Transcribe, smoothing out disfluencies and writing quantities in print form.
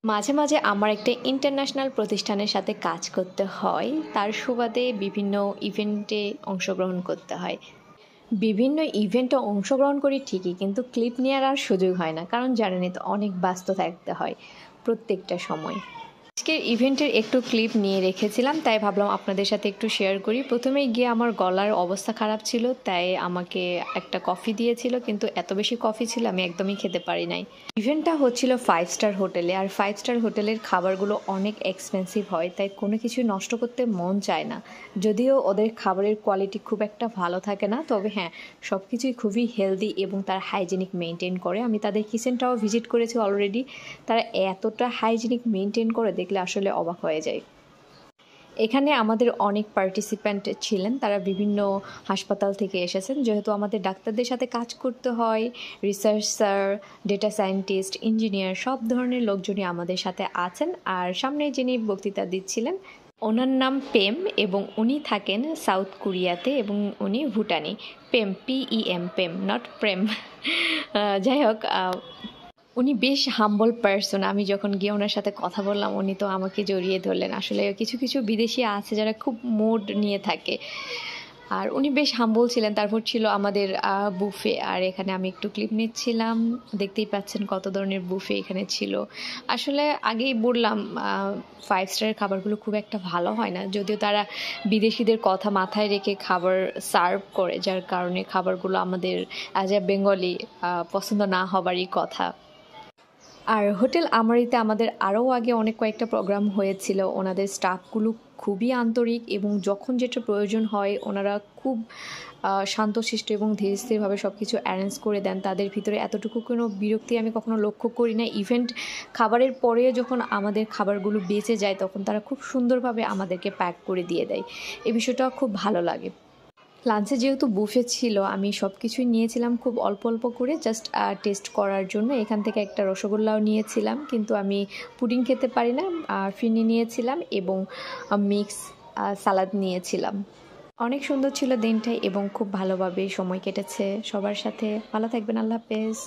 মাঝে, মাঝে আমার একটা ইন্টারন্যাশনাল প্রতিষ্ঠানের সাথে কাজ করতে হয়। তার সুবাদে বিভিন্ন ইভেন্টে অংশগ্রহণ করতে হয়। বিভিন্ন ইভেন্টে অংশগ্রহণ করি ঠিকই, কিন্তু ক্লিপ নেওয়ার আর সুযোগ হয় না। কারণ জানেনই তো অনেক ব্যস্ত থাকতে হয় প্রত্যেকটা সময়। আজকের ইভেন্টের একটু ক্লিপ নিয়ে রেখেছিলাম, তাই ভাবলাম আপনাদের সাথে একটু শেয়ার করি। প্রথমেই গিয়ে আমার গলার অবস্থা খারাপ ছিল, তাই আমাকে একটা কফি দিয়েছিল, কিন্তু এত বেশি কফি ছিল আমি একদমই খেতে পারি নাই। ইভেন্টটা হচ্ছিল 5 স্টার হোটেলে, আর 5 স্টার হোটেলের খাবারগুলো অনেক এক্সপেন্সিভ হয়, তাই কোনো কিছু নষ্ট করতে মন চায় না। যদিও ওদের খাবারের কোয়ালিটি খুব একটা ভালো থাকে না, তবে হ্যাঁ, সব কিছুই খুবই হেলদি এবং তার হাইজেনিক মেনটেন করে। আমি তাদের কিচেনটাও ভিজিট করেছি অলরেডি। তারা এতটা হাইজেনিক মেনটেন করে দেখলে আসলে অবাক হয়ে যায়। এখানে আমাদের অনেক পার্টিসিপ্যান্ট ছিলেন, তারা বিভিন্ন হাসপাতাল থেকে এসেছেন। যেহেতু আমাদের ডাক্তারদের সাথে কাজ করতে হয়, রিসার্চার, ডেটা সায়েন্টিস্ট, ইঞ্জিনিয়ার সব ধরনের লোকজনই আমাদের সাথে আছেন। আর সামনে যিনি বক্তৃতা দিচ্ছিলেন, ওনার নাম পেম এবং উনি থাকেন সাউথ কোরিয়াতে এবং উনি ভুটানি। পেম, PEM, পেম, নট প্রেম। যাই হোক, উনি বেশ হাম্বল পারসন। আমি যখন গিয়ে ওনার সাথে কথা বললাম, উনি তো আমাকে জড়িয়ে ধরলেন। আসলে কিছু কিছু বিদেশি আছে যারা খুব মুড নিয়ে থাকে, আর উনি বেশ হাম্বল ছিলেন। তারপর ছিল আমাদের বুফে, আর এখানে আমি একটু ক্লিপ নিচ্ছিলাম। দেখতেই পাচ্ছেন কত ধরনের বুফে এখানে ছিল। আসলে আগেই বললাম, 5 স্টারের খাবারগুলো খুব একটা ভালো হয় না, যদিও তারা বিদেশিদের কথা মাথায় রেখে খাবার সার্ভ করে, যার কারণে খাবারগুলো আমাদের অ্যাজ এ বেঙ্গলি পছন্দ না হবারই কথা। আর হোটেল আমারিতে আমাদের আরও আগে অনেক কয়েকটা প্রোগ্রাম হয়েছিল। ওনাদের স্টাফগুলো খুবই আন্তরিক এবং যখন যেটা প্রয়োজন হয় ওনারা খুব শান্তশিষ্ট এবং ধীর স্থিরভাবে সব কিছু অ্যারেঞ্জ করে দেন। তাদের ভিতরে এতটুকু কোনো বিরক্তি আমি কখনো লক্ষ্য করি না। ইভেন্ট খাবারের পরে যখন আমাদের খাবারগুলো বেঁচে যায়, তখন তারা খুব সুন্দরভাবে আমাদেরকে প্যাক করে দিয়ে দেয়। এই বিষয়টা খুব ভালো লাগে। লাঞ্চে যেহেতু বুফে ছিল, আমি সব কিছুই নিয়েছিলাম খুব অল্প অল্প করে, জাস্ট টেস্ট করার জন্য। এখান থেকে একটা রসগোল্লাও নিয়েছিলাম, কিন্তু আমি পুডিং খেতে পারি না। ফিরনি নিয়েছিলাম এবং মিক্স সালাদ নিয়েছিলাম। অনেক সুন্দর ছিল দিনটাই এবং খুব ভালোভাবে সময় কেটেছে সবার সাথে। ভালো থাকবেন, আল্লাহ হাফেজ।